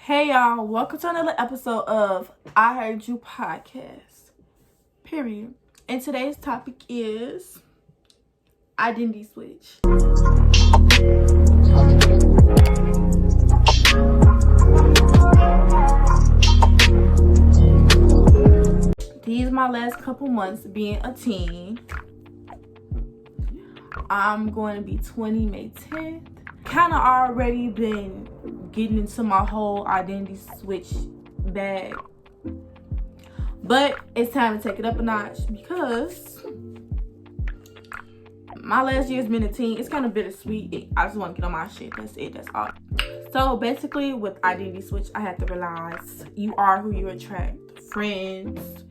Hey y'all, welcome to another episode of I Heard You podcast. Period. And today's topic is identity switch. These my last couple months being a teen. I'm going to be 20 May 10th. Kind of already been getting into my whole identity switch bag, but it's time to take it up a notch because my last year's been a teen. It's kind of bittersweet. I just want to get on my shit. That's it. That's all. So basically with identity switch, I had to realize you are who you attract. Friends,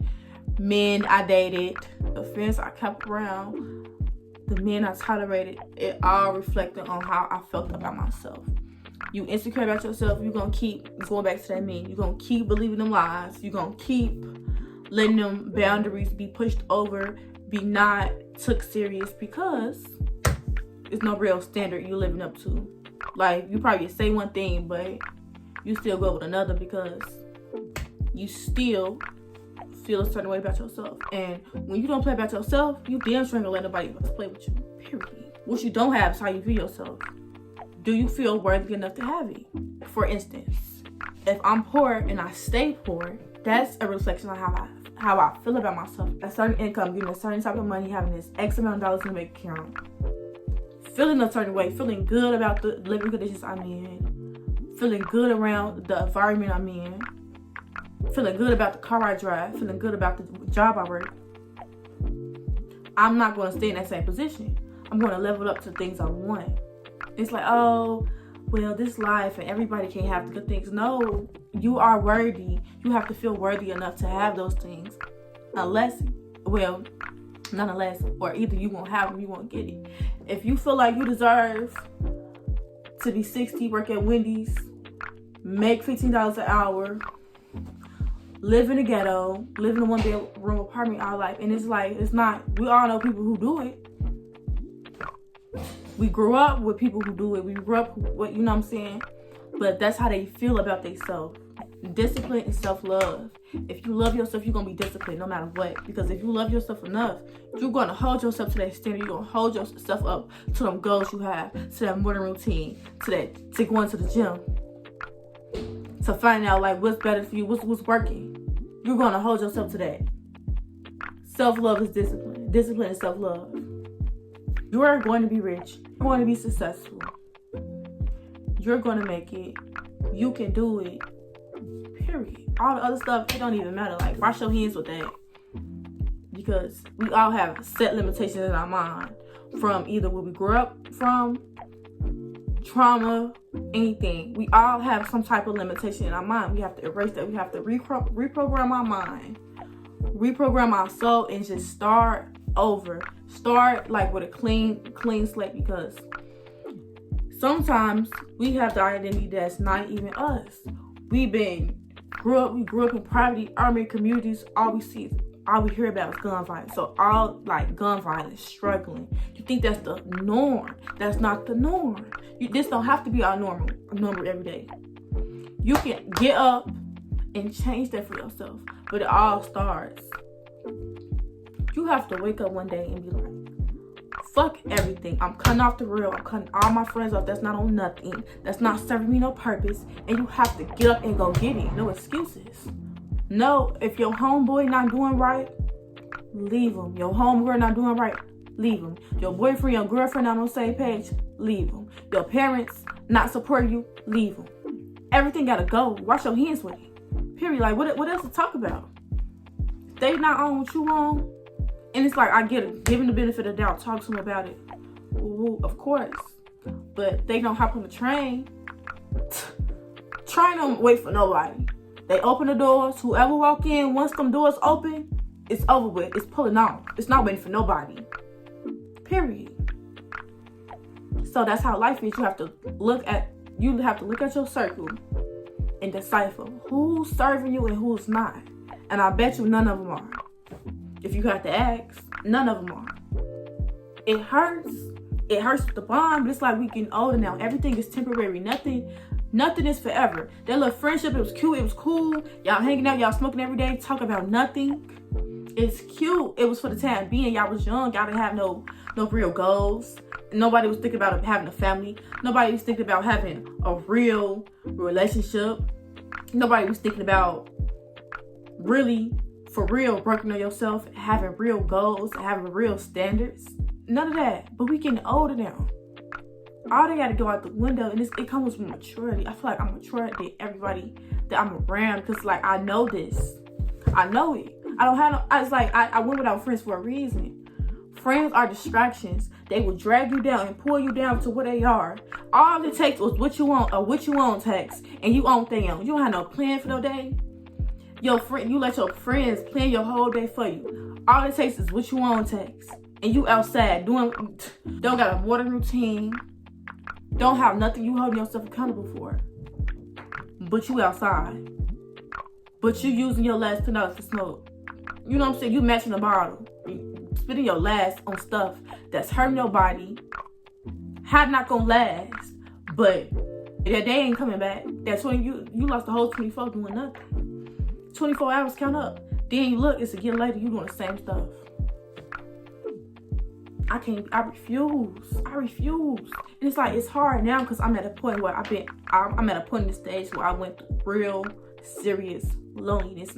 men I dated, the friends I kept around, the men I tolerated, it all reflected on how I felt about myself. You insecure about yourself, you're going to keep going back to that man. You're going to keep believing them lies. You're going to keep letting them boundaries be pushed over, be not took serious because it's no real standard you're living up to. Like, you probably say one thing, but you still go with another because you still feel a certain way about yourself. And when you don't play about yourself, you damn sure ain't gonna let nobody else play with you. Period. What you don't have is how you view yourself. Do you feel worthy enough to have it? For instance, if I'm poor and I stay poor, that's a reflection on how I feel about myself. A certain income, getting a certain type of money, having this X amount of dollars in the bank account, feeling a certain way, feeling good about the living conditions I'm in, feeling good around the environment I'm in, feeling good about the car I drive, feeling good about the job I work. I'm not going to stay in that same position. I'm going to level up to things I want. It's like, oh, well, this life and everybody can't have the good things. No, you are worthy. You have to feel worthy enough to have those things. Unless, well, not unless, or either you won't have them, you won't get it. If you feel like you deserve to be 60, work at Wendy's, make $15 an hour, live in the ghetto, live in a one-bedroom apartment all life. And it's like, it's not, we all know people who do it. We grew up with people who do it. We grew up with, you know what I'm saying? But that's how they feel about themselves. Discipline and self-love. If you love yourself, you're going to be disciplined no matter what. Because if you love yourself enough, you're going to hold yourself to that standard. You're going to hold yourself up to them goals you have, to that morning routine, to going to the gym, to find out like what's better for you, what's working. You're going to hold yourself to that. Self-love is discipline. Discipline is self-love. You are going to be rich. You're going to be successful. You're going to make it. You can do it. Period. All the other stuff, it don't even matter. Like, wash your hands with that. Because we all have set limitations in our mind. From either where we grew up from, trauma, anything. We all have some type of limitation in our mind. We have to erase that. We have to reprogram our mind, reprogram our soul, and just start over. Start like with a clean slate, because sometimes we have the identity that's not even us. We grew up in poverty, urban communities. All we hear about is gun violence. So all like gun violence, struggling. You think that's the norm? That's not the norm. This don't have to be our normal every day. You can get up and change that for yourself, but it all starts. You have to wake up one day and be like, fuck everything. I'm cutting off the real. I'm cutting all my friends off. That's not on nothing. That's not serving me no purpose. And you have to get up and go get it. No excuses. No, if your homeboy not doing right, leave him. Your homegirl not doing right, leave him. Your boyfriend, your girlfriend not on the same page, leave him. Your parents not supporting you, leave them. Everything gotta go. Wash your hands with it. Period. Like, what else to talk about? They not on what you on. And it's like, I get it. Giving the benefit of the doubt. Talk to them about it. Ooh, of course. But they don't hop on the train. Train don't wait for nobody. They open the doors. Whoever walk in, once them doors open, it's over with. It's pulling off. It's not waiting for nobody. Period. So that's how life is. You have to look at your circle and decipher who's serving you and who's not. And I bet you none of them are. If you have to ask, none of them are. It hurts. It hurts the bond, but it's like we getting older now. Everything is temporary. Nothing Nothing is forever. That little friendship, it was cute, it was cool. Y'all hanging out, y'all smoking every day, talking about nothing. It's cute. It was for the time being. Y'all was young. Y'all didn't have no real goals. Nobody was thinking about having a family. Nobody was thinking about having a real relationship. Nobody was thinking about really, for real, working on yourself, having real goals, having real standards. None of that. But we getting older now. All they gotta go out the window, and it comes with maturity. I feel like I'm mature than everybody that I'm around, because like I know this. I know it. I don't have no, I was like, I went without friends for a reason. Friends are distractions. They will drag you down and pull you down to where they are. All it takes was what you want or what you want text, and you own thing. You don't have no plan for no day. You let your friends plan your whole day for you. All it takes is what you want text, and you outside don't got a morning routine. Don't have nothing you holding yourself accountable for. But you outside. But you using your last $10 to smoke. You know what I'm saying? You matching the bottle. Spending your last on stuff that's hurting your body. How not gonna last. But that day ain't coming back. That's when you lost the whole 24 doing nothing. 24 hours count up. Then you look, it's a year later, you doing the same stuff. I refuse. And it's like, it's hard now because I'm at a point where I'm at a point in the stage where I went through real serious loneliness.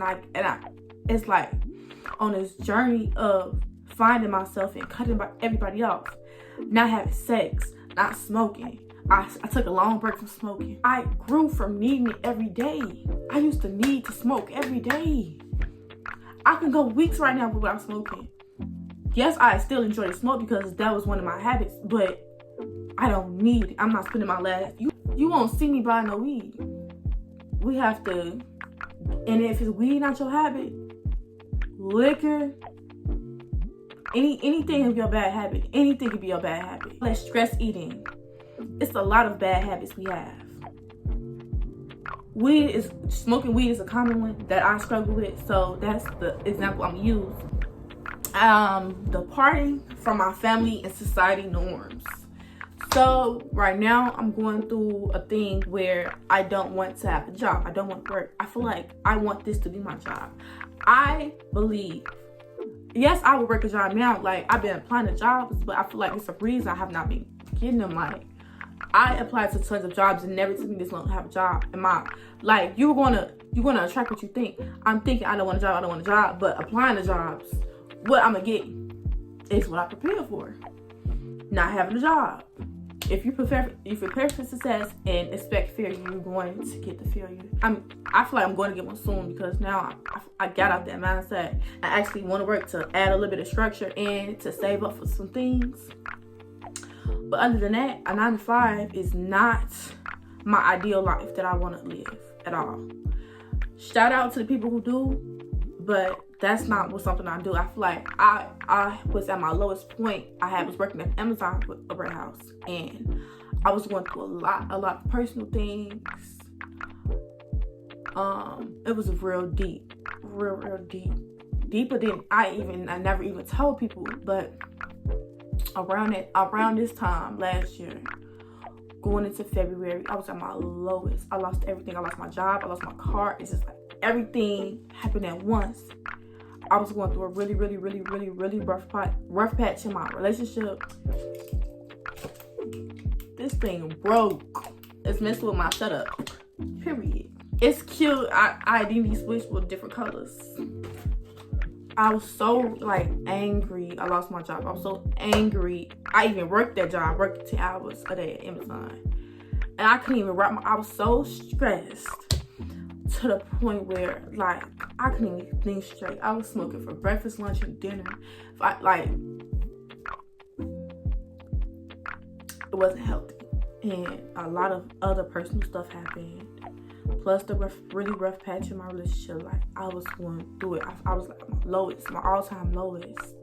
It's like on this journey of finding myself and cutting everybody off. Not having sex, not smoking. I took a long break from smoking. I grew from needing it every day. I used to need to smoke every day. I can go weeks right now without smoking. Yes, I still enjoy the smoke because that was one of my habits, but I don't need it. I'm not spending my last. You won't see me buy no weed. We have to, and if it's weed not your habit, liquor, anything can be your bad habit. Anything can be your bad habit. Like stress eating. It's a lot of bad habits we have. Smoking weed is a common one that I struggle with, so that's the example I'm gonna use. Departing from my family and society norms. So right now I'm going through a thing where I don't want to have a job. I don't want to work. I feel like I want this to be my job. I believe, yes, I would work a job now. Like I've been applying to jobs, but I feel like it's a reason I have not been getting them. Like I applied to tons of jobs and never took me this long to have a job. You're gonna attract what you think. I'm thinking I don't want a job, but applying to jobs, what I'm gonna get is what I prepared for. Not having a job. If you prepare for success and expect failure, you're going to get the failure. I feel like I'm going to get one soon because now I got out that mindset. I actually want to work to add a little bit of structure and to save up for some things. But other than that, a 9 to 5 is not my ideal life that I want to live at all. Shout out to the people who do, but that's not something I do. I feel like I was at my lowest point. I was working at Amazon with a warehouse, and I was going through a lot of personal things. It was real deep, real deep, deeper than I never even told people. But around this time last year, going into February, I was at my lowest. I lost everything. I lost my job. I lost my car. It's just like everything happened at once. I was going through a really rough patch in my relationship. This thing broke. It's messing with my setup. Period. It's cute. I identity switched with different colors. I was so angry. I lost my job. I was so angry. I even worked that job. I worked 10 hours a day at Amazon. And I couldn't even I was so stressed to the point where I couldn't even think straight. I was smoking for breakfast, lunch, and dinner. It wasn't healthy. And a lot of other personal stuff happened. Plus the really rough patch in my relationship. I was going through it. I was my all-time lowest.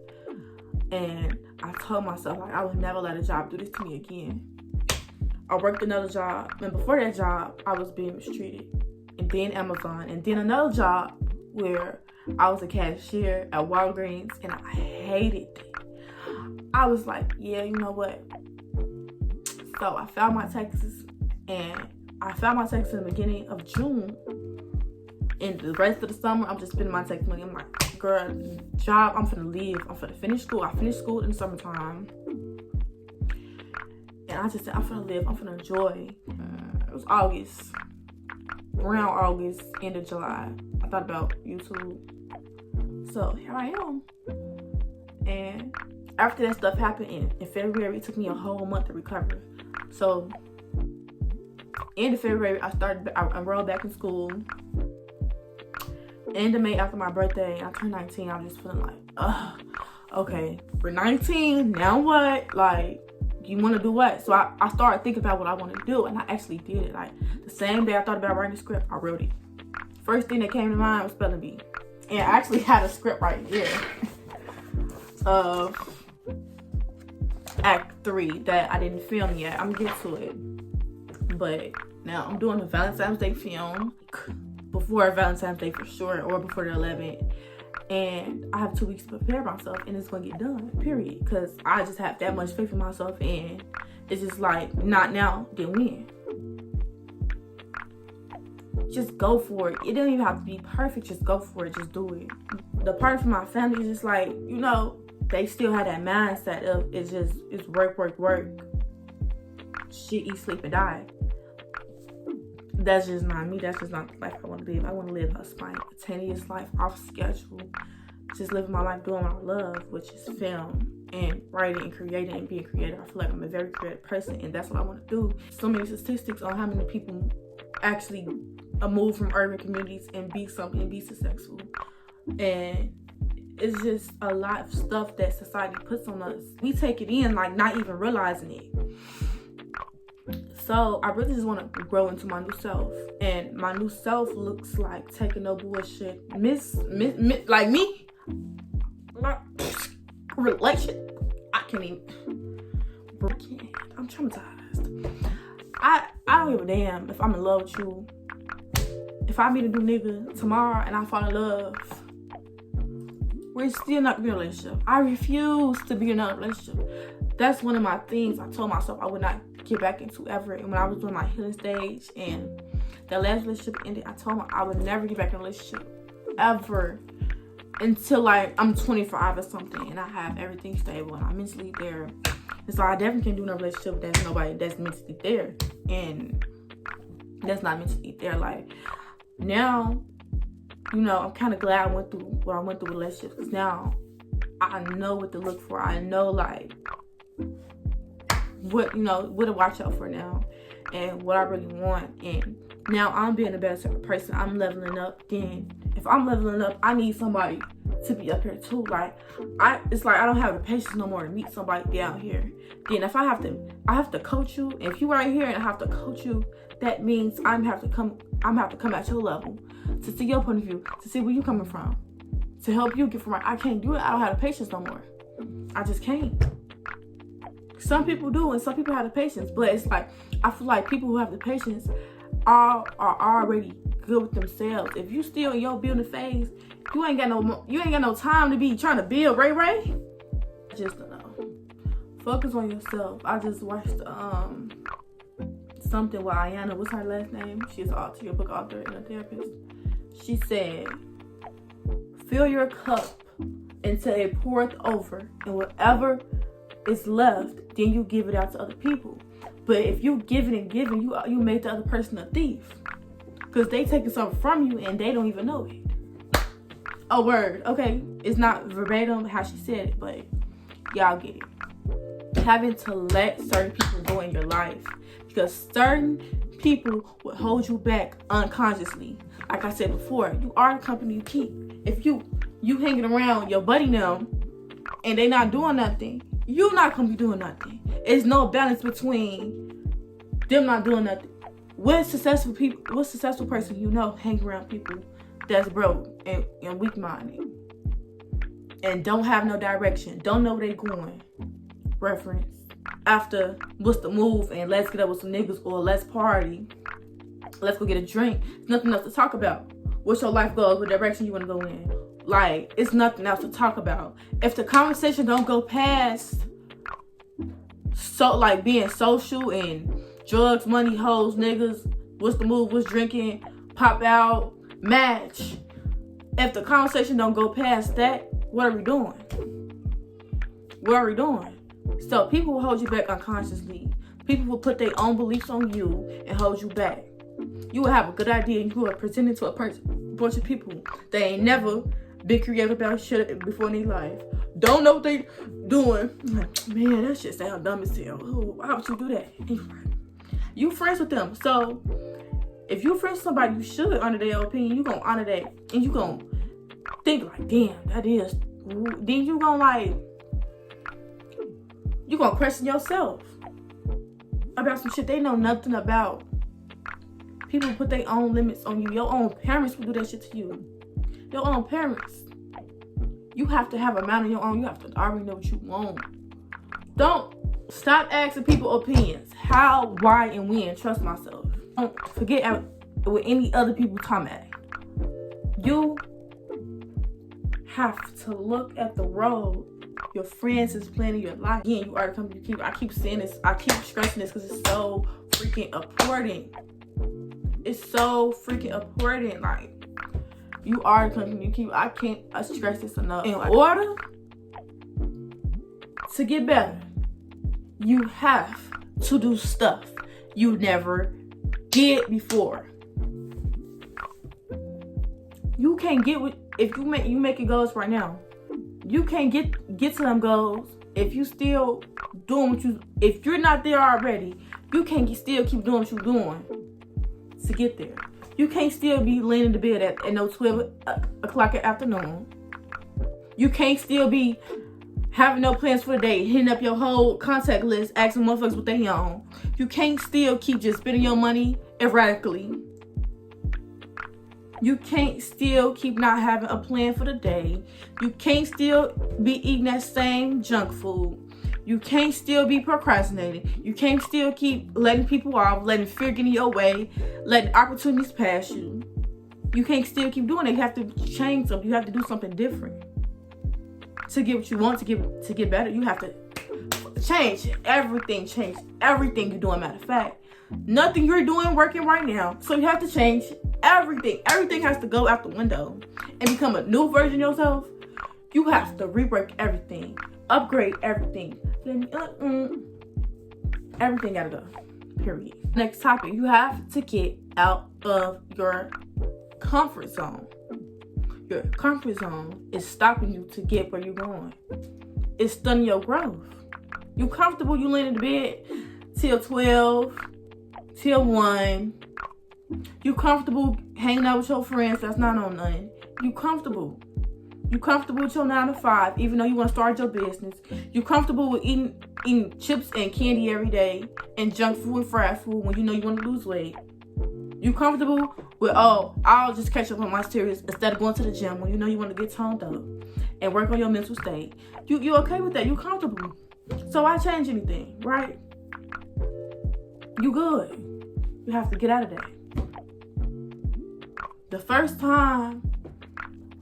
And I told myself I would never let a job do this to me again. I worked another job, and before that job, I was being mistreated. And then Amazon, and then another job where I was a cashier at Walgreens, and I hated it. I was like, yeah, you know what? So I filed my taxes, and I found my sex in the beginning of June. And the rest of the summer, I'm just spending my sex money. I'm like, girl, job, I'm finna leave. I'm finna finish school. I finished school in the summertime. And I just said, I'm finna live. I'm finna enjoy. It was August. Around August, end of July. I thought about YouTube. So here I am. And after that stuff happened in February, it took me a whole month to recover. So end of February, I enrolled back in school. End of May, after my birthday, I turned 19. I was just feeling like, ugh, okay, we're 19, now what? Like, you want to do what? So I started thinking about what I want to do, and I actually did it. Like, the same day I thought about writing a script, I wrote it. First thing that came to mind was spelling bee. And I actually had a script right here of Act 3 that I didn't film yet. I'm gonna get to it. But now I'm doing a Valentine's Day film. Before Valentine's Day for sure, or before the 11th. And I have 2 weeks to prepare myself, and it's gonna get done, period. Because I just have that much faith in myself, and it's just like, not now, then when? Just go for it. It doesn't even have to be perfect, just go for it, just do it. The part from my family is just like, you know, they still have that mindset of it's work, work, work. Shit, eat, sleep, and die. That's just not me. That's just not the life I want to live. I want to live a spontaneous life, off schedule. Just living my life doing what I love, which is film and writing and creating and being creative. I feel like I'm a very creative person, and that's what I want to do. So many statistics on how many people actually move from urban communities and be something and be successful. And it's just a lot of stuff that society puts on us. We take it in like not even realizing it. So I really just want to grow into my new self, and my new self looks like taking no bullshit, like me, relation. I can't even. I'm traumatized. I don't give a damn if I'm in love with you. If I meet a new nigga tomorrow and I fall in love, we're still not gonna be in a relationship. I refuse to be in another relationship. That's one of my things I told myself I would not get back into ever. And when I was doing my healing stage and that last relationship ended, I told myself I would never get back in a relationship ever until like I'm 25 or something and I have everything stable and I'm mentally there. And so I definitely can't do no relationship with there's nobody that's mentally there, and that's not mentally there. Like, now, you know, I'm kind of glad I went through what I went through with relationships, because now I know what to look for. I know like what, you know, what to watch out for now and what I really want. And now I'm being a better person. I'm leveling up. Then if I'm leveling up, I need somebody to be up here too. Like, it's like I don't have the patience no more to meet somebody down here. Then if I have to coach you. If you right here and I have to coach you, that means I'm have to come at your level to see your point of view, to see where you coming from, to help you get from right. I can't do it. I don't have the patience no more. I just can't. Some people do, and some people have the patience, but it's like I feel like people who have the patience are already good with themselves. If you still in your building phase, you ain't got no time to be trying to build Ray. I just don't know. Focus on yourself. I just watched something with Ayana. What's her last name? She's an author, a book author and a therapist. She said, fill your cup until it pours over, and whatever is left, then you give it out to other people. But if you give it and give it, you make the other person a thief, because they taking something from you and they don't even know it. A word, okay? It's not verbatim how she said it, but y'all get it. Having to let certain people go in your life, because certain people will hold you back unconsciously. Like I said before, you are the company you keep. If you hanging around your buddy now and they not doing nothing, you're not gonna be doing nothing. It's no balance between them not doing nothing. What successful person you know hang around people that's broke and weak-minded and don't have no direction, don't know where they going? Reference. After what's the move and let's get up with some niggas, or let's party, let's go get a drink. There's nothing else to talk about. What's your life goals? What direction you want to go in? Like, it's nothing else to talk about. If the conversation don't go past being social and drugs, money, hoes, niggas, What's the move? What's drinking? Pop out, match. If the conversation don't go past that, what are we doing? What are we doing? So people will hold you back unconsciously. People will put their own beliefs on you and hold you back. You will have a good idea and you will present it to a bunch of people that ain't never been creative about shit before in their life. Don't know what they doing. Like, man, that shit sound dumb as hell. How would you do that? You friends with them. So if you friends with somebody, you should honor their opinion. You gonna honor that. And you gonna think like, damn, that is. Then you gonna question yourself about some shit they know nothing about. People put their own limits on you. Your own parents will do that shit to you. Your own parents. You have to have a mind of your own. You have to already know what you want. Don't stop asking people opinions. How, why, and when. Trust myself. Don't forget what any other people talking about. You have to look at the road your friends is planning your life. Again, you are the company you keep. I keep saying this. I keep stressing this because it's so freaking important. It's so freaking important. Like, you are the company you keep. I can't stress this enough. In order to get better, you have to do stuff you never did before. You can't get with if you making goals right now. You can't get to them goals if you still doing if you're not there already. You can't still keep doing what you're doing to get there. You can't still be laying in the bed at no 12 o'clock in the afternoon. You can't still be having no plans for the day, hitting up your whole contact list, asking motherfuckers what they on. You can't still keep just spending your money erratically. You can't still keep not having a plan for the day. You can't still be eating that same junk food. You can't still be procrastinating. You can't still keep letting people off, letting fear get in your way, letting opportunities pass you. You can't still keep doing it. You have to change something. You have to do something different to get what you want, to get better. You have to change everything. Change everything you're doing. Matter of fact, nothing you're doing working right now. So you have to change everything. Everything has to go out the window and become a new version of yourself. You have to rework everything, upgrade everything. Everything gotta go. Period. Next topic, you have to get out of your comfort zone. Your comfort zone is stopping you to get where you're going. It's stunning your growth. You comfortable, you laying in the bed till 12, till 1. You comfortable hanging out with your friends that's not on nothing. You comfortable. You comfortable with your 9 to 5, even though you want to start your business. You comfortable with eating chips and candy every day and junk food and fried food when you know you want to lose weight. You comfortable with, I'll just catch up on my series instead of going to the gym when you know you want to get toned up and work on your mental state. You okay with that? You comfortable. So why change anything, right? You good. You have to get out of that. The first time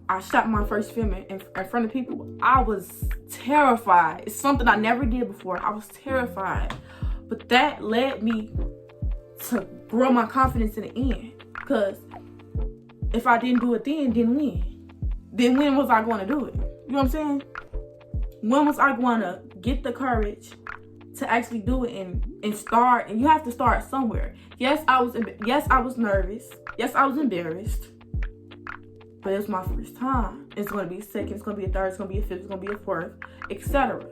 I shot my first film in front of people, I was terrified. It's something I never did before. I was terrified. But that led me to grow my confidence in the end. Because if I didn't do it then when? Then when was I going to do it? You know what I'm saying? When was I going to get the courage to actually do it and start? And you have to start somewhere. Yes, I was nervous. Yes, I was embarrassed. But it's my first time. It's going to be a second, it's going to be a third, it's going to be a fifth, it's going to be a fourth, etc.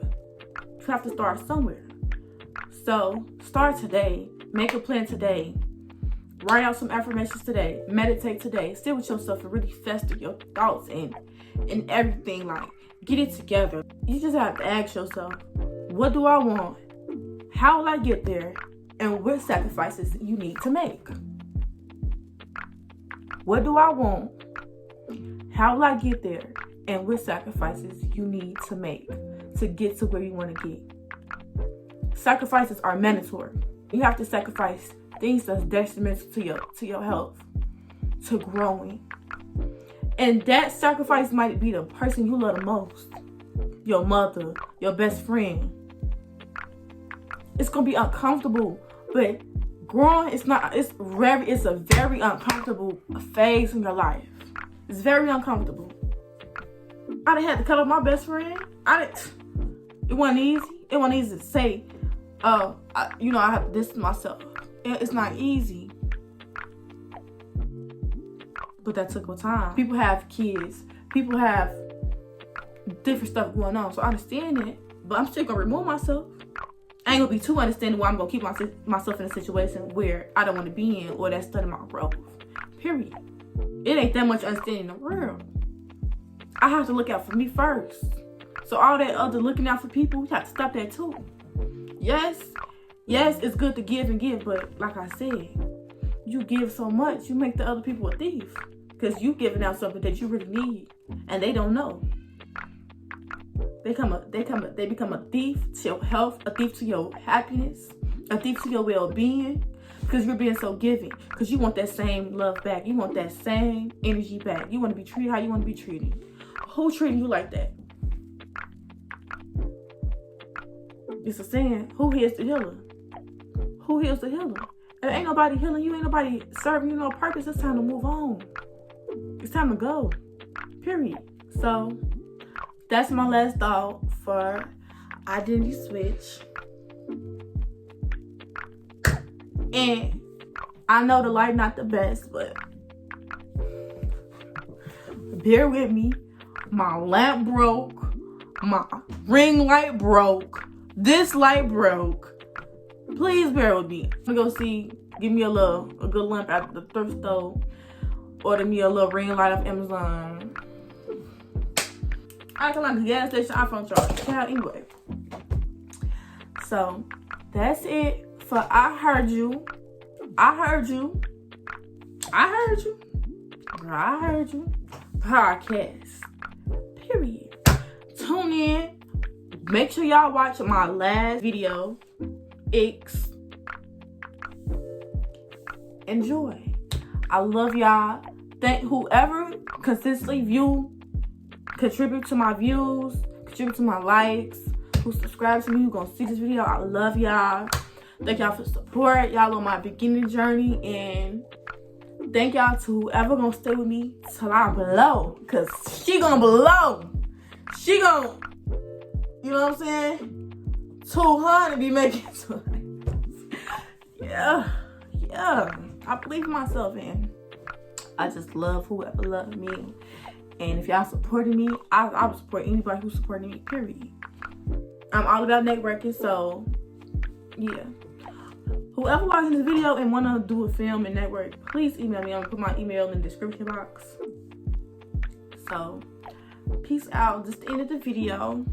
You have to start somewhere. So start today. Make a plan today. Write out some affirmations today. Meditate today. Sit with yourself and really fester your thoughts and everything. Like, get it together. You just have to ask yourself, what do I want? How will I get there? And what sacrifices you need to make? What do I want? How will I get there? And what sacrifices you need to make to get to where you want to get? Sacrifices are mandatory. You have to sacrifice things that's detrimental to your health, to growing. And that sacrifice might be the person you love the most. Your mother, your best friend. It's going to be uncomfortable, but growing, it's a very uncomfortable phase in your life. It's very uncomfortable. I done had to cut off my best friend. It wasn't easy. It wasn't easy to say, I have to distance myself. It's not easy. But that took time. People have kids. People have different stuff going on. So I understand it. But I'm still going to remove myself. I ain't going to be too understanding where I'm going to keep myself in a situation where I don't want to be in or that's stunning my growth. Period. It ain't that much understanding in the world. I have to look out for me first. So all that other looking out for people, you have to stop that too. Yes, it's good to give and give, but like I said, you give so much, you make the other people a thief. Because you giving out something that you really need, and they don't know. They become a thief to your health, a thief to your happiness, a thief to your well-being, because you're being so giving. Because you want that same love back. You want that same energy back. You want to be treated how you want to be treated. Who treating you like that? It's a saying, who heals the healer? Who heals the healer? If ain't nobody healing you, ain't nobody serving you no purpose, it's time to move on. It's time to go. Period. So, that's my last thought for identity switch. And I know the light not the best, but bear with me. My lamp broke. My ring light broke. This light broke. Please bear with me. I'm gonna go give me a good lamp at the thrift store. Order me a little ring light off Amazon. I can like a gas station iPhone charge. Yeah, anyway. So that's it for I Heard You. I Heard You. I Heard You. Girl, I Heard You. Podcast. Period. Tune in. Make sure y'all watch my last video. Enjoy. I love y'all. Thank whoever consistently contribute to my views, contribute to my likes, who subscribe to me, who gonna see this video. I love y'all. Thank y'all for the support. Y'all on my beginning journey, and thank y'all to whoever gonna stay with me till I blow, cause she gonna blow. She gonna, you know what I'm saying? 200 be making 200. Yeah. I believe in myself, and I just love whoever loves me. And if y'all supporting me, I will support anybody who's supporting me, period. I'm all about networking, so yeah. Whoever watching this video and want to do a film and network, please email me. I'm going to put my email in the description box. So, peace out. Just the end of the video.